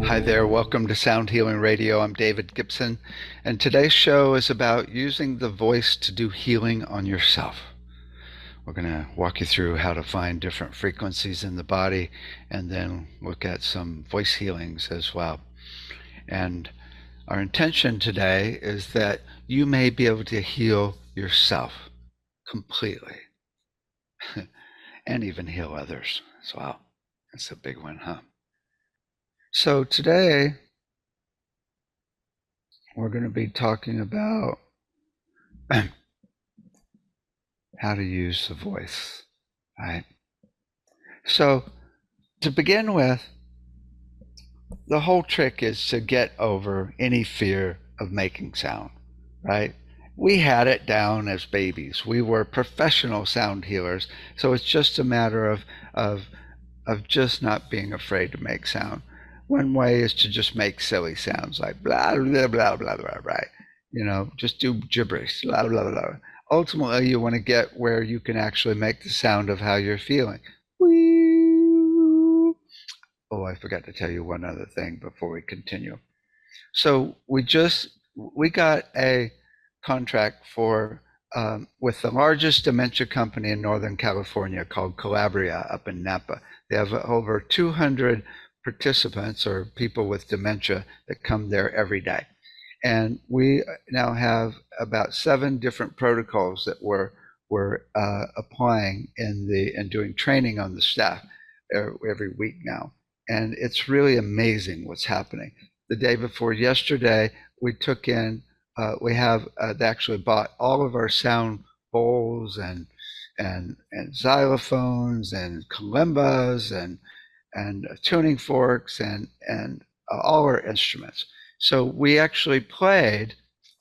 Hi there, welcome to Sound Healing Radio. I'm David Gibson, and today's show is about using the voice to do healing on yourself. We're going to walk you through how to find different frequencies in the body and then look at some voice healings as well. And our intention today is that you may be able to heal yourself completely and even heal others as well. That's a big one, huh? So today we're going to be talking about how to use the voice, right? So to begin with, the whole trick is to get over any fear of making sound, right? We had it down as babies. We were professional sound healers, so it's just a matter of of just not being afraid to make sound. One way is to just make silly sounds like blah blah blah blah blah, right? Just do gibberish, blah blah blah. Ultimately, you want to get where you can actually make the sound of how you're feeling. Oh, I forgot to tell you one other thing before we continue. So we got a contract for with the largest dementia company in Northern California called Calabria up in Napa. They have over 200 participants or people with dementia that come there every day. And we now have about 7 different protocols that we're applying and doing training on the staff every week now. And it's really amazing what's happening. The day before yesterday, we took in, we have they actually bought all of our sound bowls and xylophones and kalimbas and tuning forks and all our instruments. So we actually played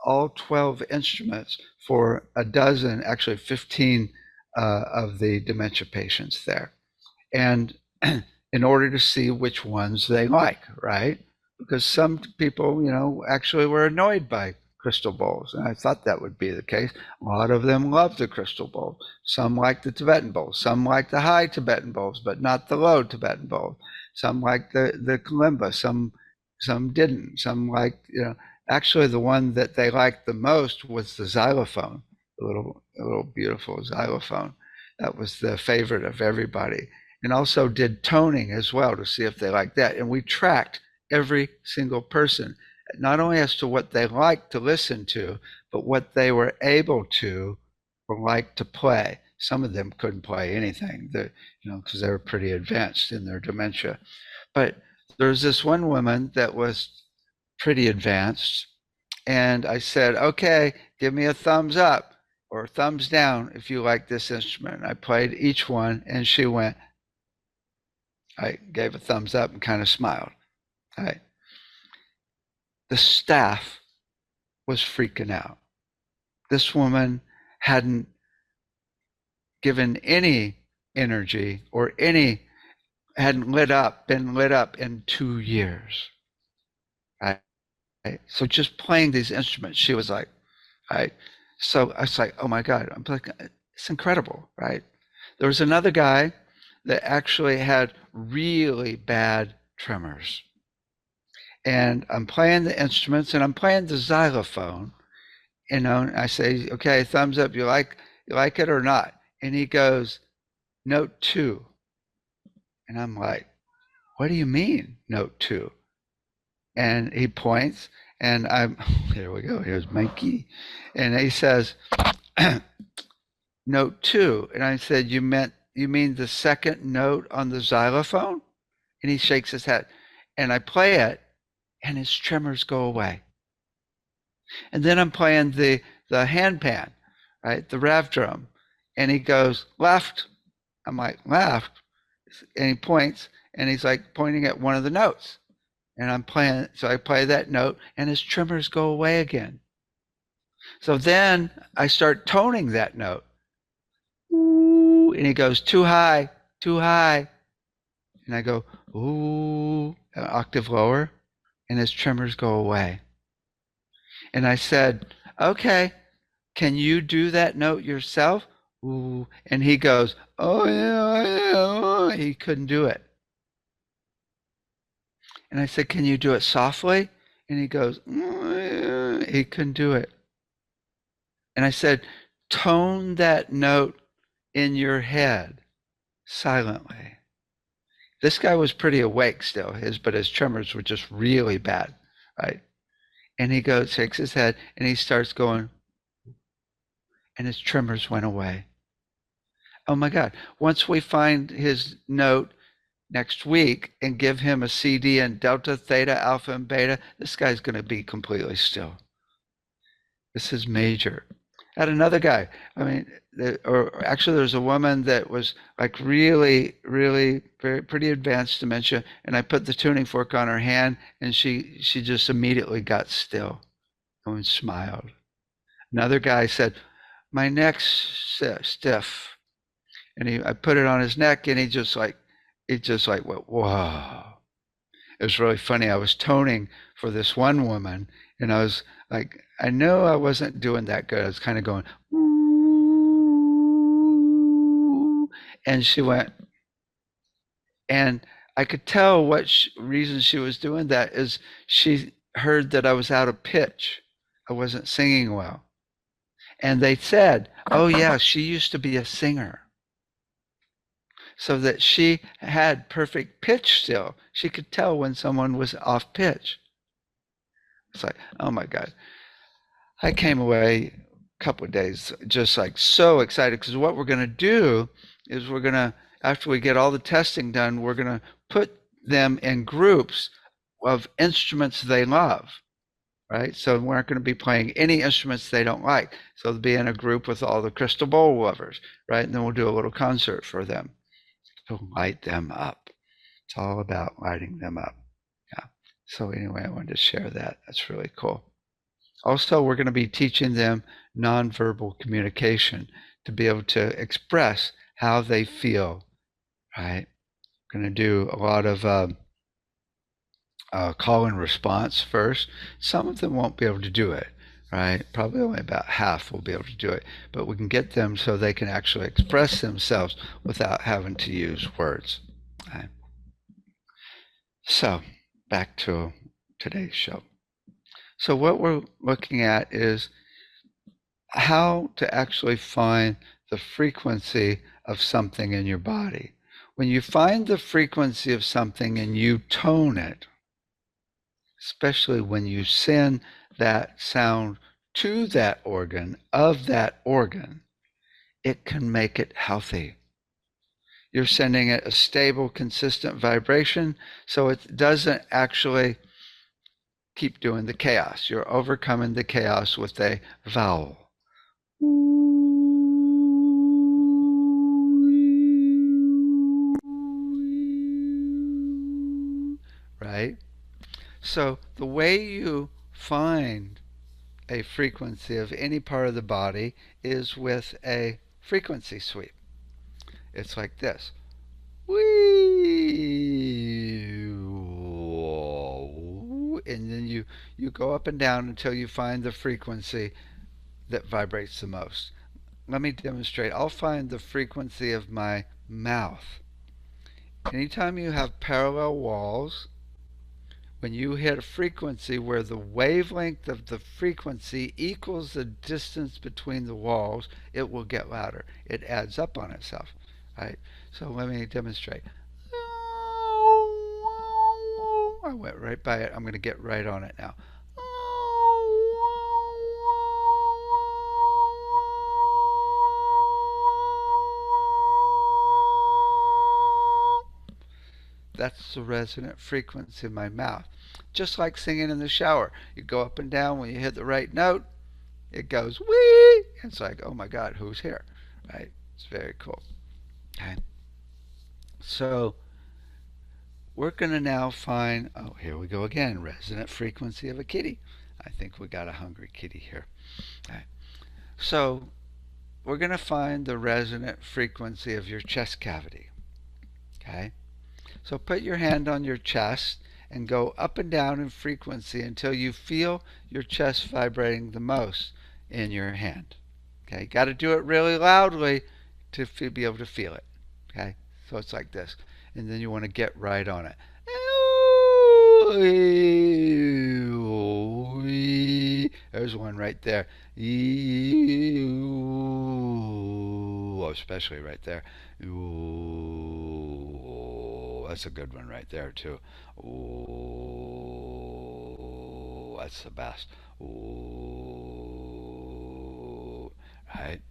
all 12 instruments for a dozen, actually 15 of the dementia patients there. And in order to see which ones they like, right? Because some people, actually were annoyed by crystal bowls. And I thought that would be the case. A lot of them love the crystal bowl. Some like the Tibetan bowls. Some like the high Tibetan bowls, but not the low Tibetan bowl. Some like the kalimba. Some didn't. Some liked. Actually, the one that they liked the most was the xylophone, a little beautiful xylophone. That was the favorite of everybody. And also did toning as well to see if they liked that. And we tracked every single person, not only as to what they liked to listen to, but what they were able to or liked to play. Some of them couldn't play anything, because they were pretty advanced in their dementia. But there was this one woman that was pretty advanced, and I said, okay, give me a thumbs up or thumbs down if you like this instrument. And I played each one, and she went, I gave a thumbs up and kind of smiled. Right. The staff was freaking out. This woman hadn't given any energy or hadn't been lit up in 2 years. Right. So just playing these instruments, she was like, right. So I was like, oh my God, I'm like, it's incredible, right? There was another guy that actually had really bad tremors. And I'm playing the instruments and I'm playing the xylophone, and I say, okay, thumbs up, you like it or not? And he goes, note 2. And I'm like, what do you mean, note 2? And he points, and here we go, here's my key. And he says, note 2. And I said, you mean the second note on the xylophone? And he shakes his head. And I play it, and his tremors go away. And then I'm playing the handpan, right, the Rav drum, and he goes left. I'm like, left, and he points, and he's like pointing at one of the notes, and I'm playing. So I play that note, and his tremors go away again. So then I start toning that note, ooh, and he goes too high, and I go ooh, an octave lower, and his tremors go away. And I said, okay, can you do that note yourself? Ooh. And he goes, oh yeah, he couldn't do it. And I said, can you do it softly? And he goes, he couldn't do it. And I said, tone that note in your head silently. This guy was pretty awake still, but his tremors were just really bad, right? And he goes, shakes his head, and he starts going, and his tremors went away. Oh my God. Once we find his note next week and give him a CD in Delta, Theta, Alpha, and Beta, this guy's going to be completely still. This is major. I had another guy. I mean, or actually, there's a woman that was like really, really pretty advanced dementia, and I put the tuning fork on her hand, and she just immediately got still and smiled. Another guy said, "My neck's stiff," and I put it on his neck, and he just like went, "Whoa." It was really funny. I was toning for this one woman, and I was like, I know I wasn't doing that good. I was kind of going, ooh, and she went, and I could tell what reason she was doing that is she heard that I was out of pitch. I wasn't singing well. And they said, oh, yeah, she used to be a singer. So that she had perfect pitch still. She could tell when someone was off pitch. It's like, oh my God. I came away a couple of days just like so excited because what we're going to do is we're going to, after we get all the testing done, we're going to put them in groups of instruments they love, right? So we aren't going to be playing any instruments they don't like. So they'll be in a group with all the crystal bowl lovers, right? And then we'll do a little concert for them to light them up. It's all about lighting them up. Yeah. So anyway, I wanted to share that. That's really cool. Also, we're going to be teaching them nonverbal communication to be able to express how they feel, right? We're going to do a lot of call and response first. Some of them won't be able to do it, right? Probably only about half will be able to do it, but we can get them so they can actually express themselves without having to use words. Right? So, back to today's show. So what we're looking at is how to actually find the frequency of something in your body. When you find the frequency of something and you tone it, especially when you send that sound to that organ, of that organ, it can make it healthy. You're sending it a stable, consistent vibration, so it doesn't actually keep doing the chaos. You're overcoming the chaos with a vowel. Right? So the way you find a frequency of any part of the body is with a frequency sweep. It's like this. And then you go up and down until you find the frequency that vibrates the most. Let me demonstrate. I'll find the frequency of my mouth. Anytime you have parallel walls, when you hit a frequency where the wavelength of the frequency equals the distance between the walls, it will get louder. It adds up on itself. Right? So let me demonstrate. I went right by it. I'm going to get right on it now. That's the resonant frequency in my mouth. Just like singing in the shower. You go up and down when you hit the right note, it goes wee. It's like, oh my God, who's here? Right? It's very cool. Okay. So we're going to now find, oh, here we go again, resonant frequency of a kitty. I think we got a hungry kitty here. Okay. So we're going to find the resonant frequency of your chest cavity. Okay. So put your hand on your chest and go up and down in frequency until you feel your chest vibrating the most in your hand. Okay, you got to do it really loudly to be able to feel it. Okay, so it's like this, and then you want to get right on it. There's one right there. Oh, especially right there. That's a good one right there too. That's the best. Right?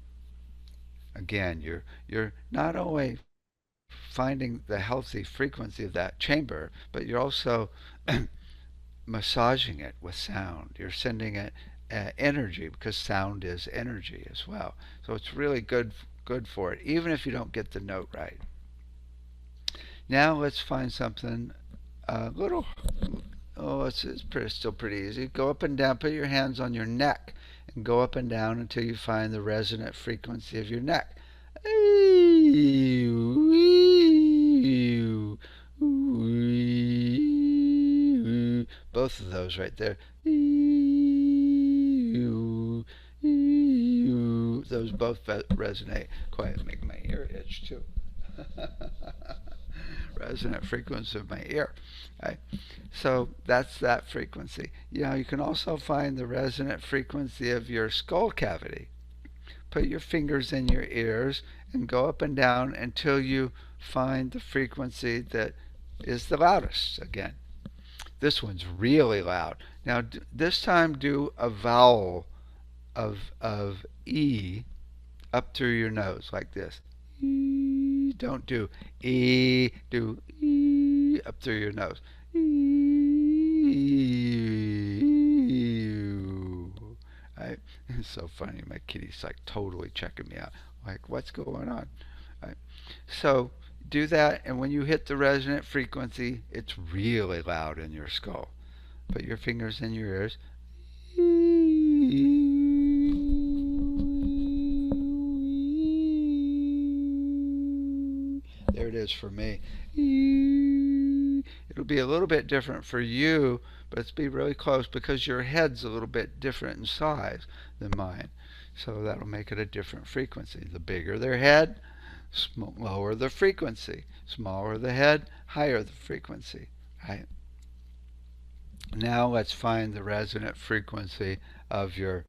Again, you're not only finding the healthy frequency of that chamber, but you're also massaging it with sound. You're sending it energy because sound is energy as well. So it's really good for it, even if you don't get the note right. Now let's find something a little. Oh, still pretty easy. Go up and down. Put your hands on your neck and go up and down until you find the resonant frequency of your neck. Both of those right there. Those both resonate. Quite make my ear itch too. Resonant frequency of my ear. Right? So that's that frequency. You can also find the resonant frequency of your skull cavity. Put your fingers in your ears and go up and down until you find the frequency that is the loudest again. This one's really loud. Now this time do a vowel of E up through your nose like this. E, don't do E, do E up through your nose. Right? It's so funny. My kitty's like totally checking me out. Like, what's going on? Right? So do that, and when you hit the resonant frequency, it's really loud in your skull. Put your fingers in your ears. There it is for me. It'll be a little bit different for you, but it's be really close because your head's a little bit different in size than mine. So that'll make it a different frequency. The bigger their head, lower the frequency. Smaller the head, higher the frequency. Right? Now let's find the resonant frequency of your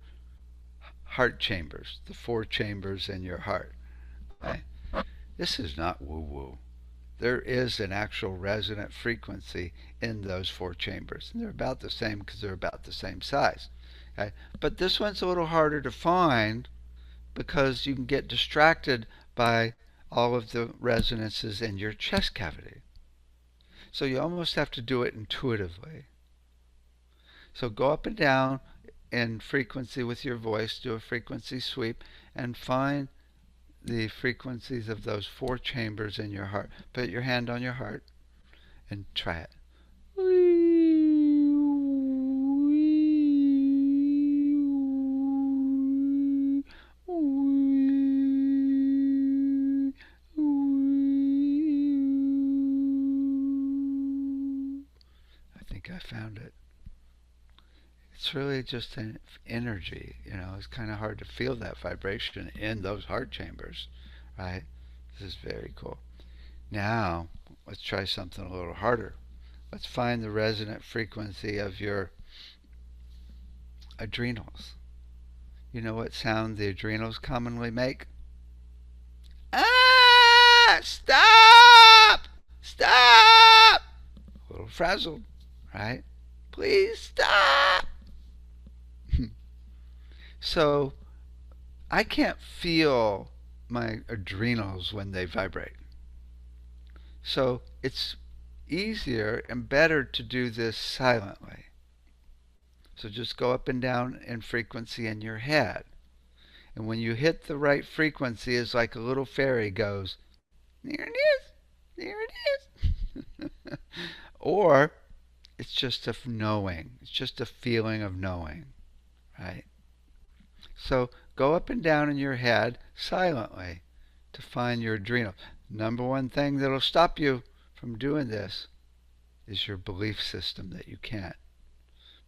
heart chambers, the 4 chambers in your heart. Okay? This is not woo-woo. There is an actual resonant frequency in those 4 chambers. And they're about the same because they're about the same size. Okay? But this one's a little harder to find because you can get distracted by all of the resonances in your chest cavity. So you almost have to do it intuitively. So go up and down in frequency with your voice, do a frequency sweep, and find the frequencies of those 4 chambers in your heart. Put your hand on your heart and try it. I think I found it. It's really just an energy. It's kind of hard to feel that vibration in those heart chambers, right? This is very cool. Now, let's try something a little harder. Let's find the resonant frequency of your adrenals. You know what sound the adrenals commonly make? Ah! Stop! Stop! A little frazzled, right? Please stop! So I can't feel my adrenals when they vibrate. So it's easier and better to do this silently. So just go up and down in frequency in your head. And when you hit the right frequency, it's like a little fairy goes, there it is, there it is. Or it's just a knowing. It's just a feeling of knowing, right? So go up and down in your head silently to find your adrenals. Number one thing that'll stop you from doing this is your belief system that you can't.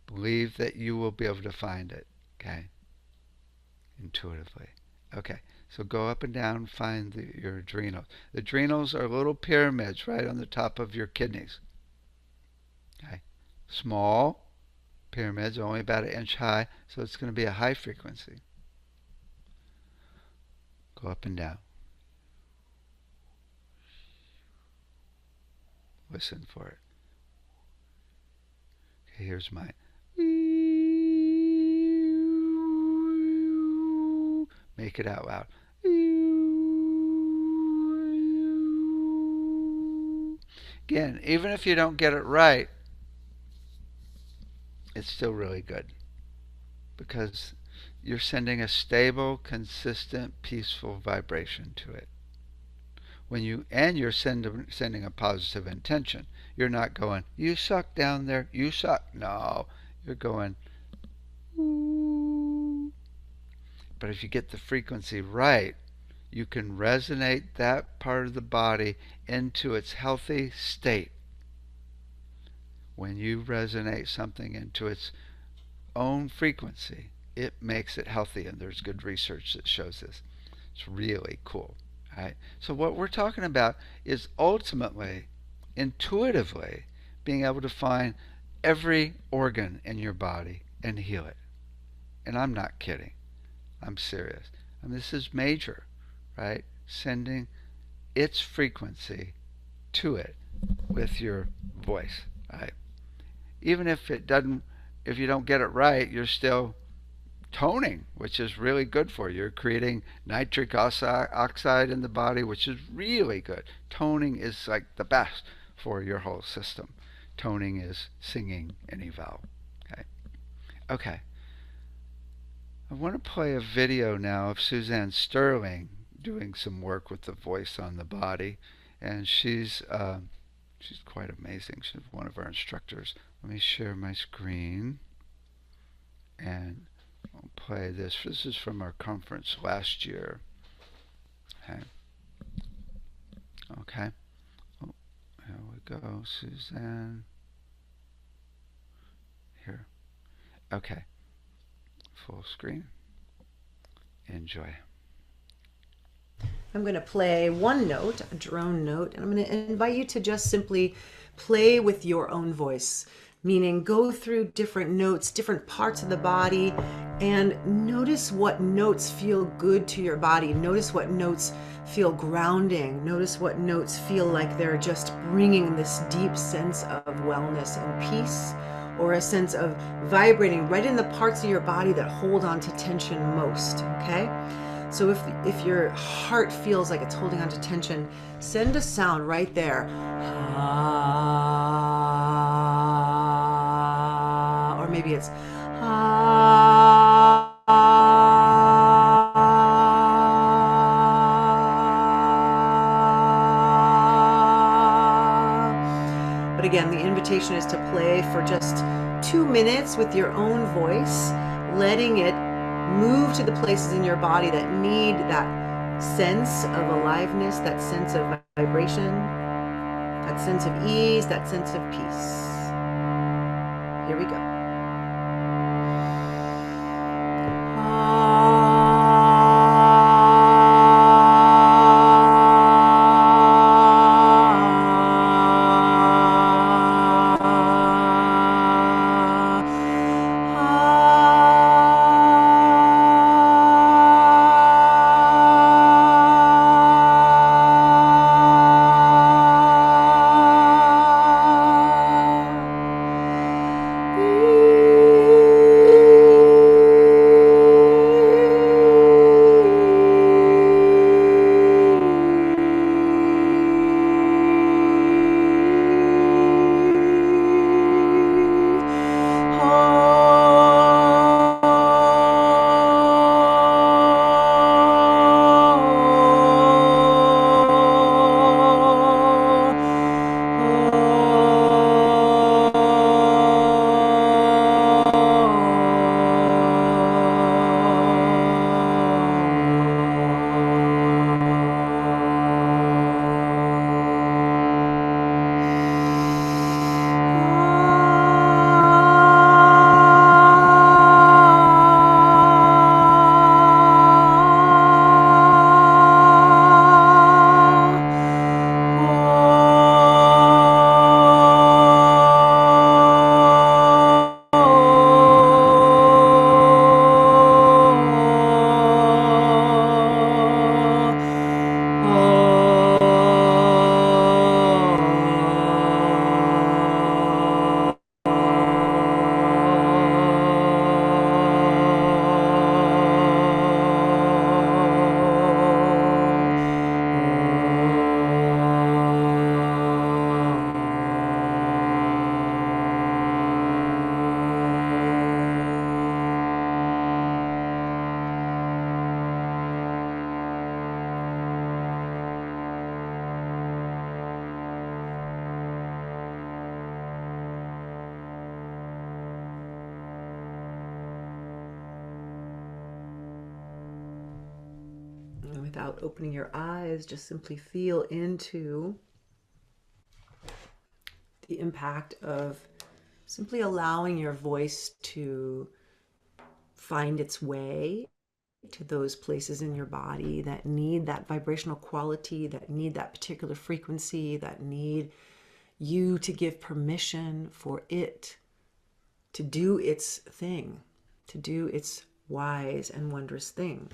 Believe that you will be able to find it, okay? Intuitively. Okay, so go up and down, find your adrenals. The adrenals are little pyramids right on the top of your kidneys. Okay, Small pyramids, only about an inch high, so it's going to be a high frequency. Go up and down. Listen for it. Okay, here's mine. Make it out loud. Again, even if you don't get it right, it's still really good because you're sending a stable, consistent, peaceful vibration to it. You're sending a positive intention. You're not going, you suck down there, you suck. No, you're going, ooh. But if you get the frequency right, you can resonate that part of the body into its healthy state. When you resonate something into its own frequency, it makes it healthy, and there's good research that shows this. It's really cool. Right? So what we're talking about is ultimately, intuitively, being able to find every organ in your body and heal it. And I'm not kidding. I'm serious. And this is major, right? Sending its frequency to it with your voice, right? Even if if you don't get it right, you're still toning, which is really good for you. You're creating nitric oxide in the body, which is really good. Toning is like the best for your whole system. Toning is singing any vowel. Okay. Okay. I want to play a video now of Suzanne Sterling doing some work with the voice on the body, and she's quite amazing. She's one of our instructors. Let me share my screen and I'll play this. This is from our conference last year. Okay. Okay. Oh, here we go, Suzanne. Here. Okay. Full screen. Enjoy. I'm going to play one note, a drone note, and I'm going to invite you to just simply play with your own voice, meaning go through different notes, different parts of the body, and notice what notes feel good to your body. Notice what notes feel grounding. Notice what notes feel like they're just bringing this deep sense of wellness and peace, or a sense of vibrating right in the parts of your body that hold on to tension most, okay? So if your heart feels like it's holding on to tension, send a sound right there. Ah, or maybe it's ah. But again, the invitation is to play for just 2 minutes with your own voice, letting it move to the places in your body that need that sense of aliveness, that sense of vibration, that sense of ease, that sense of peace. Here we go. without opening your eyes, just simply feel into the impact of simply allowing your voice to find its way to those places in your body that need that vibrational quality, that need that particular frequency, that need you to give permission for it to do its thing, to do its wise and wondrous thing.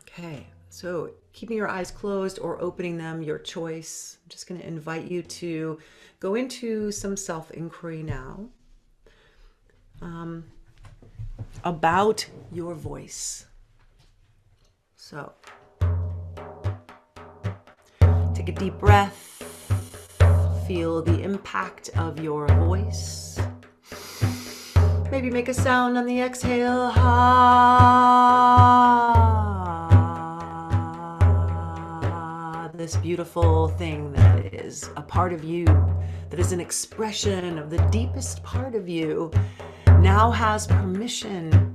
Okay, so keeping your eyes closed or opening them, your choice. I'm just going to invite you to go into some self-inquiry now about your voice. So take a deep breath, feel the impact of your voice. Maybe make a sound on the exhale. Ha. This beautiful thing that is a part of you, that is an expression of the deepest part of you, now has permission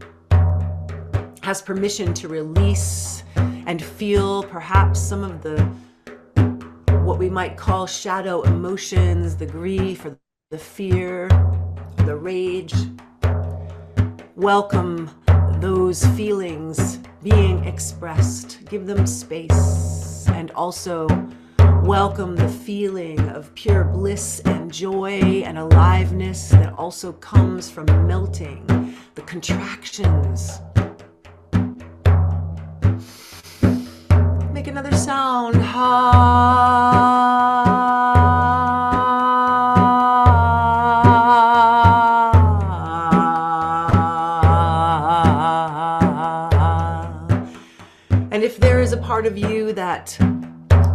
to release and feel perhaps some of the, what we might call shadow emotions, the grief or the fear, or the rage. Welcome those feelings being expressed. Give them space, and also welcome the feeling of pure bliss and joy and aliveness that also comes from melting the contractions. Make another sound. And if there is a part of you that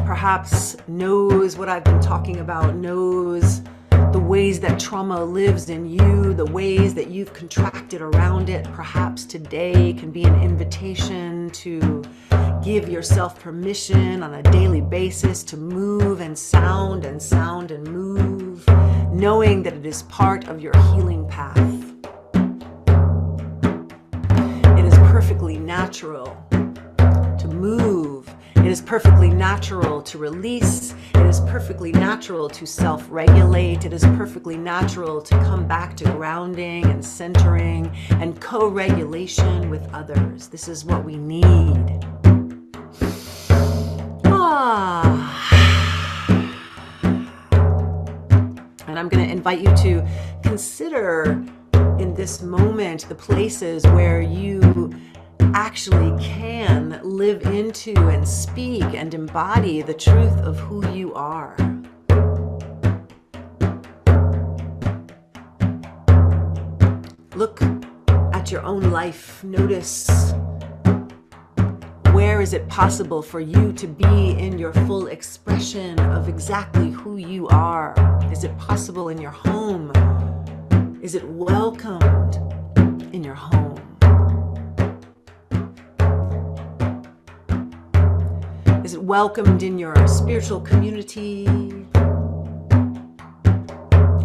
perhaps knows what I've been talking about, knows the ways that trauma lives in you, the ways that you've contracted around it, perhaps today can be an invitation to give yourself permission on a daily basis to move and sound and sound and move, knowing that it is part of your healing path. It is perfectly natural to move. It is perfectly natural to release. It is perfectly natural to self-regulate. It is perfectly natural to come back to grounding and centering and co-regulation with others. This is what we need. And I'm going to invite you to consider in this moment the places where you actually can live into and speak and embody the truth of who you are. Look at your own life. Notice, where is it possible for you to be in your full expression of exactly who you are? Is it possible in your home? Is it welcomed in your home? Is it welcomed in your spiritual community?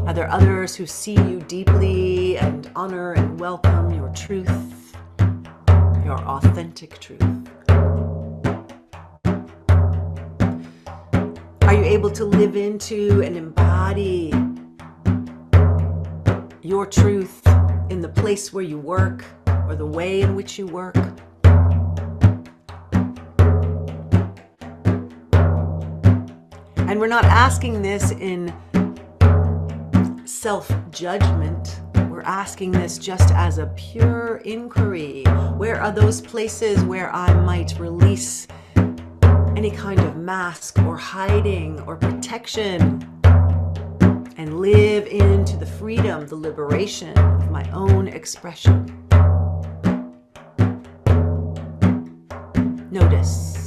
Are there others who see you deeply and honor and welcome your truth, your authentic truth? Are you able to live into and embody your truth in the place where you work or the way in which you work? And we're not asking this in self-judgment. We're asking this just as a pure inquiry. Where are those places where I might release any kind of mask or hiding or protection and live into the freedom, the liberation of my own expression? Notice.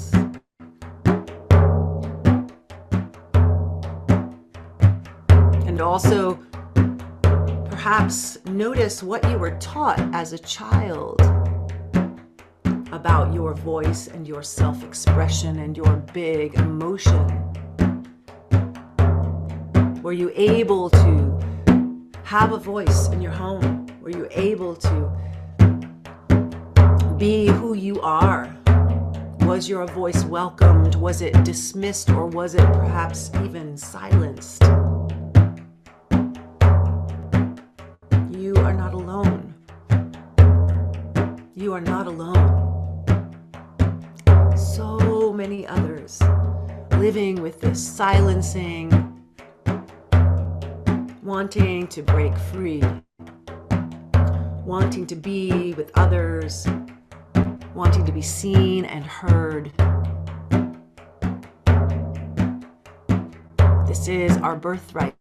And also, perhaps notice what you were taught as a child about your voice and your self-expression and your big emotion. Were you able to have a voice in your home? Were you able to Be who you are. Was your voice welcomed? Was it dismissed, or was it perhaps even silenced? You are not alone. You are not alone. So many others living with this silencing, wanting to break free, wanting to be with others, wanting to be seen and heard. This is our birthright.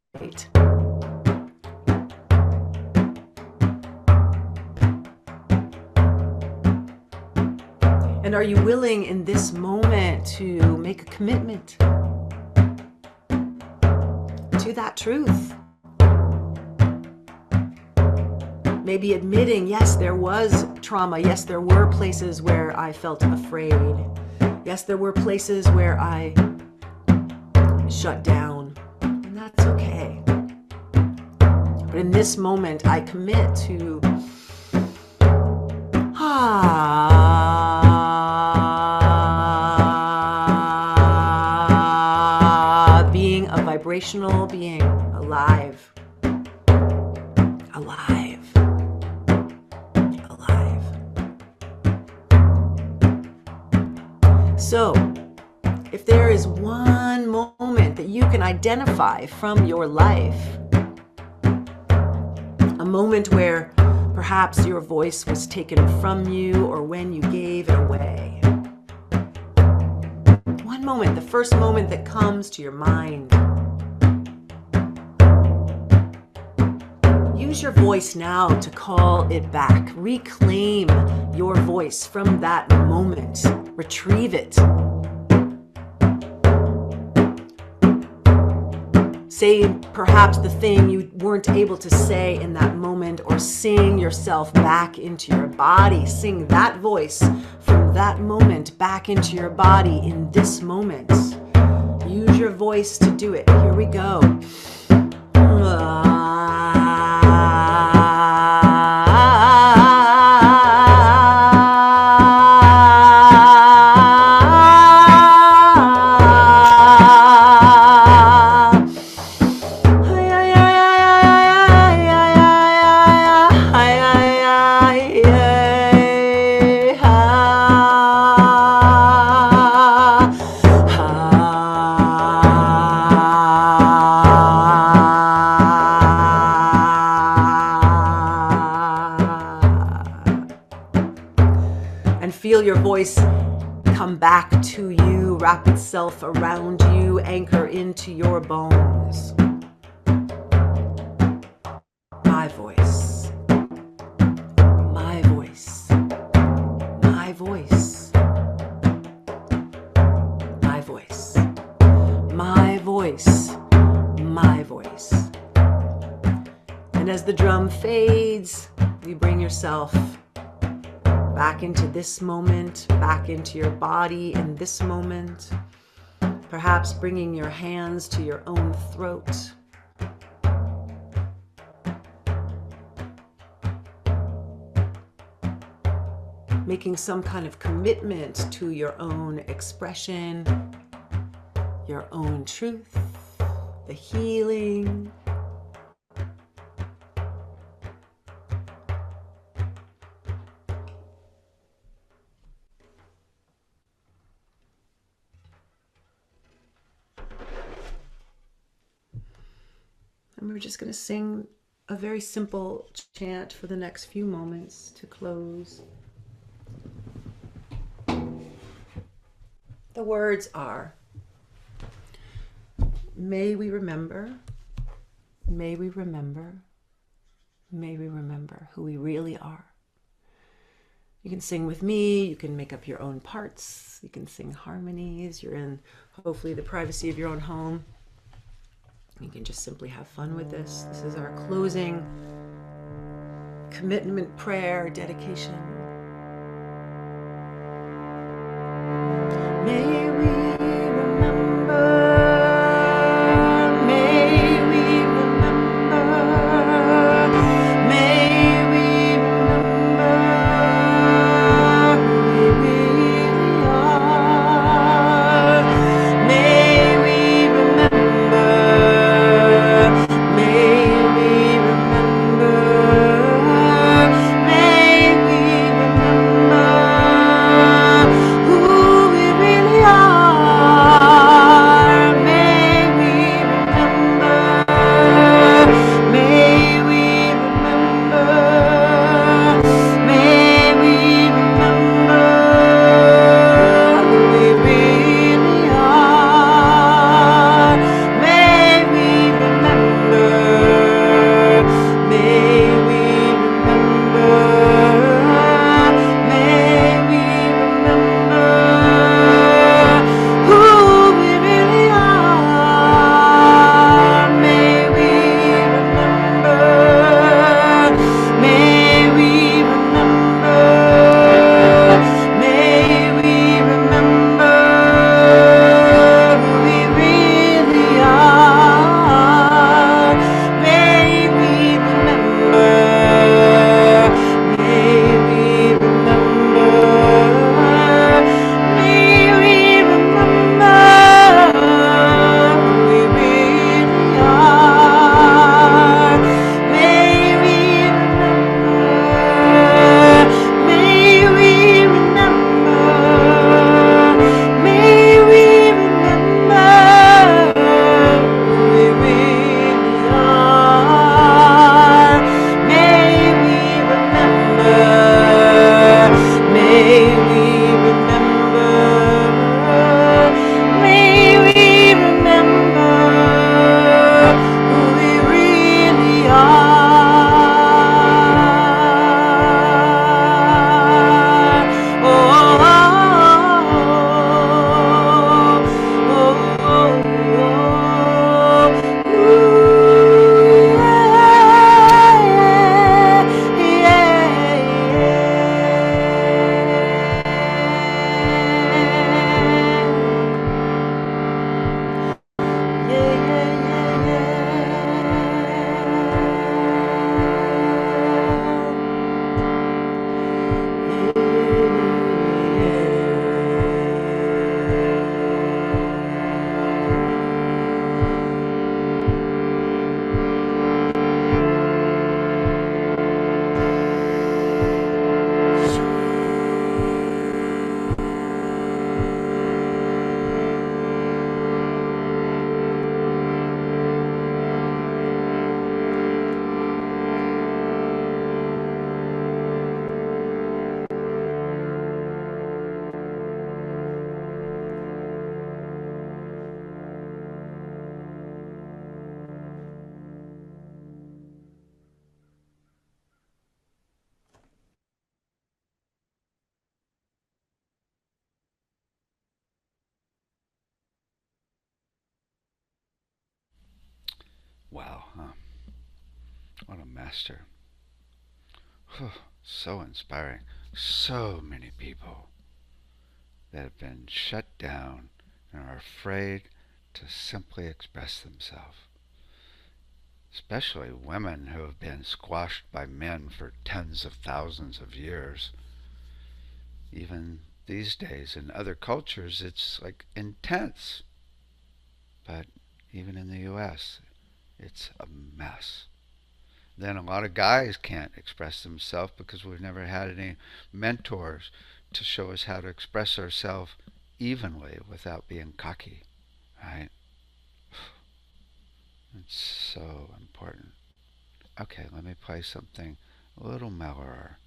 And are you willing in this moment to make a commitment to that truth? Maybe admitting, yes, there was trauma. Yes, there were places where I felt afraid. Yes, there were places where I shut down. And that's okay. But in this moment, I commit to being a vibrational being, alive. Alive. Alive. So, if there is one moment that you can identify from your life, a moment where perhaps your voice was taken from you, or when you gave it away. One moment, the first moment that comes to your mind. Use your voice now to call it back. Reclaim your voice from that moment. Retrieve it. Say perhaps the thing you weren't able to say in that moment, or sing yourself back into your body. Sing that voice from that moment back into your body in this moment. Use your voice to do it. Here we go. Feel your voice come back to you, wrap itself around you, anchor into your bones. My voice. My voice. My voice. My voice. My voice. My voice. And as the drum fades, you bring yourself back into this moment, back into your body in this moment. Perhaps bringing your hands to your own throat. Making some kind of commitment to your own expression, your own truth, the healing. And we're just going to sing a very simple chant for the next few moments to close. The words are, may we remember, may we remember, may we remember who we really are. You can sing with me, you can make up your own parts, you can sing harmonies, you're in hopefully the privacy of your own home. You can just simply have fun with this. This is our closing commitment prayer, dedication. May we remember, may we remember, may we remember Wow, huh? What a master. Whew, so inspiring. So many people that have been shut down and are afraid to simply express themselves. Especially women who have been squashed by men for tens of thousands of years. Even these days in other cultures, it's like intense. But even in the US, it's a mess. Then a lot of guys can't express themselves because we've never had any mentors to show us how to express ourselves evenly without being cocky, right? It's so important. Okay, let me play something a little mellower.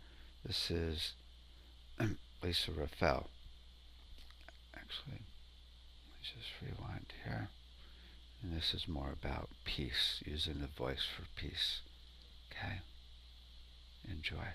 This is Lisa Rafel. Actually, let's just rewind here. And this is more about peace, using the voice for peace. Okay, enjoy.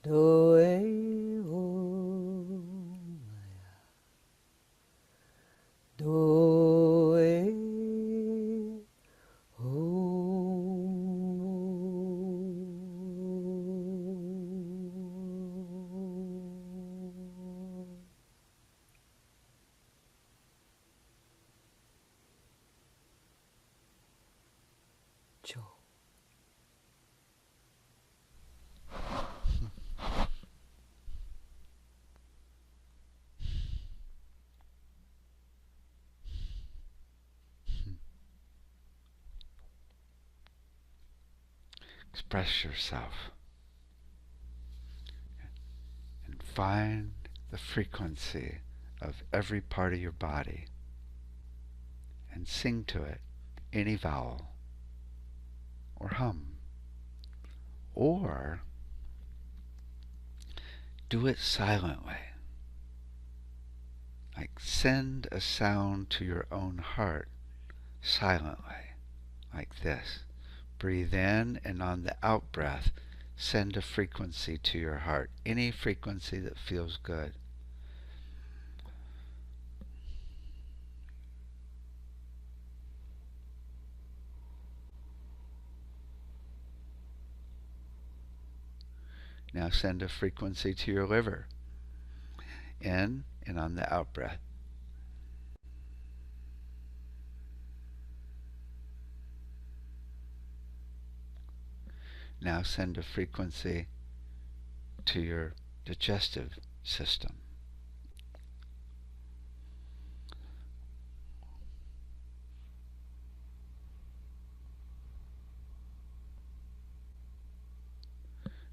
Do-e, oh, do-e, oh. Cho. Express yourself and find the frequency of every part of your body and sing to it any vowel or hum, or do it silently. Like send a sound to your own heart silently, like this. Breathe in, and on the out breath, send a frequency to your heart, any frequency that feels good. Now send a frequency to your liver, in, and on the out breath. Now send a frequency to your digestive system.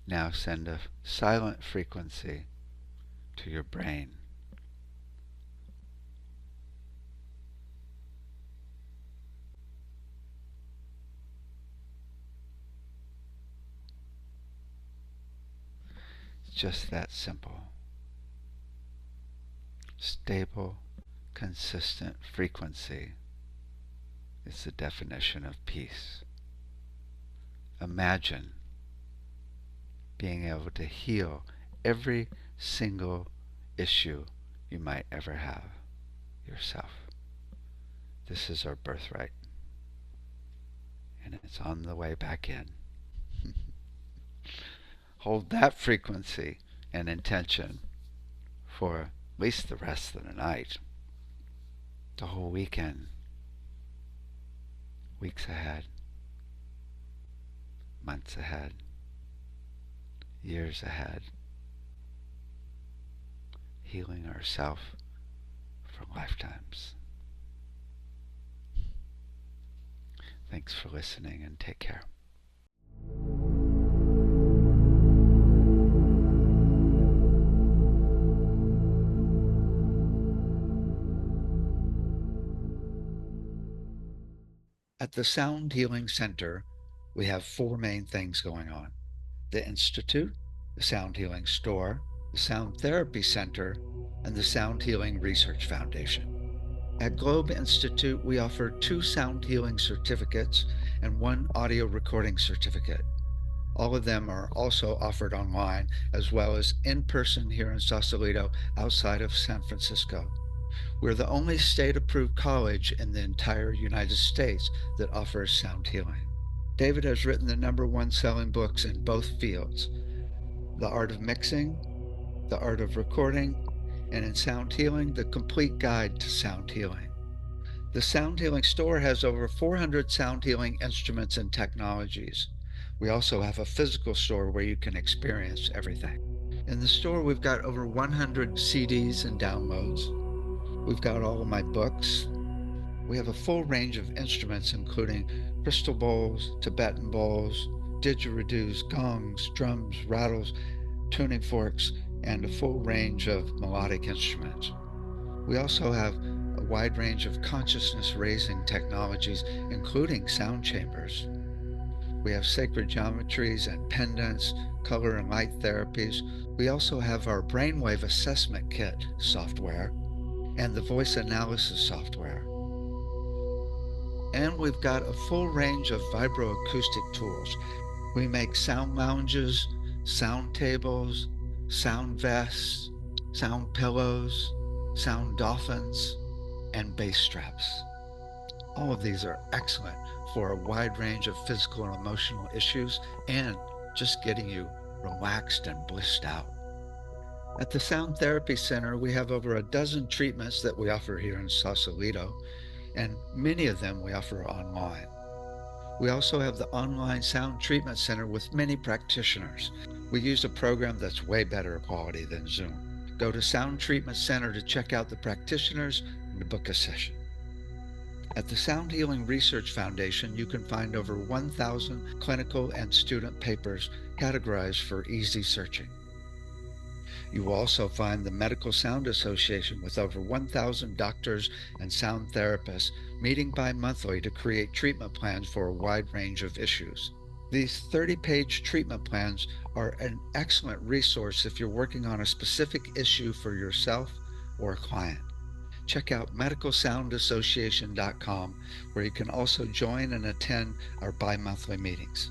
Now send a silent frequency to your brain. It's just that simple. Stable, consistent frequency is the definition of peace. Imagine being able to heal every single issue you might ever have yourself. This is our birthright, and it's on the way back in. Hold that frequency and intention for at least the rest of the night, the whole weekend, weeks ahead, months ahead, years ahead, healing ourselves for lifetimes. Thanks for listening, and take care. At the Sound Healing Center, we have four main things going on: the Institute, the Sound Healing Store, the Sound Therapy Center, and the Sound Healing Research Foundation. At Globe Institute, we offer 2 sound healing certificates and 1 audio recording certificate. All of them are also offered online, as well as in person here in Sausalito, outside of San Francisco. We're the only state-approved college in the entire United States that offers sound healing. David has written the #1 selling books in both fields: The Art of Mixing, The Art of Recording, and in Sound Healing, The Complete Guide to Sound Healing. The Sound Healing Store has over 400 sound healing instruments and technologies. We also have a physical store where you can experience everything. In the store, we've got over 100 CDs and downloads. We've got all of my books. We have a full range of instruments, including crystal bowls, Tibetan bowls, didgeridoos, gongs, drums, rattles, tuning forks, and a full range of melodic instruments. We also have a wide range of consciousness-raising technologies, including sound chambers. We have sacred geometries and pendants, color and light therapies. We also have our brainwave assessment kit software and the voice analysis software. And we've got a full range of vibroacoustic tools. We make sound lounges, sound tables, sound vests, sound pillows, sound dolphins, and bass straps. All of these are excellent for a wide range of physical and emotional issues and just getting you relaxed and blissed out. At the Sound Therapy Center, we have over a dozen treatments that we offer here in Sausalito, and many of them we offer online. We also have the online sound treatment center with many practitioners. We use a program that's way better quality than Zoom. Go to Sound Treatment Center to check out the practitioners and to book a session. At the Sound Healing Research Foundation, you can find over 1,000 clinical and student papers categorized for easy searching. You will also find the Medical Sound Association with over 1,000 doctors and sound therapists meeting bi-monthly to create treatment plans for a wide range of issues. These 30-page treatment plans are an excellent resource if you're working on a specific issue for yourself or a client. Check out medicalsoundassociation.com, where you can also join and attend our bi-monthly meetings.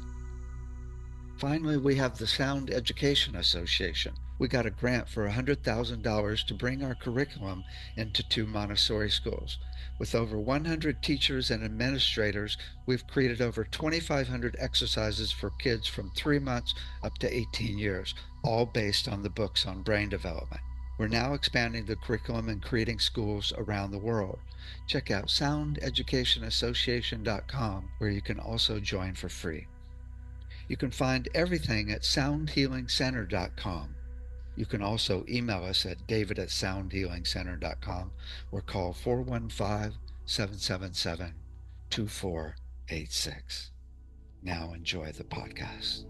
Finally, we have the Sound Education Association. We got a grant for $100,000 to bring our curriculum into 2 Montessori schools. With over 100 teachers and administrators, we've created over 2,500 exercises for kids from 3 months up to 18 years, all based on the books on brain development. We're now expanding the curriculum and creating schools around the world. Check out soundeducationassociation.com, where you can also join for free. You can find everything at soundhealingcenter.com. You can also email us at david@soundhealingcenter.com or call 415-777-2486. Now enjoy the podcast.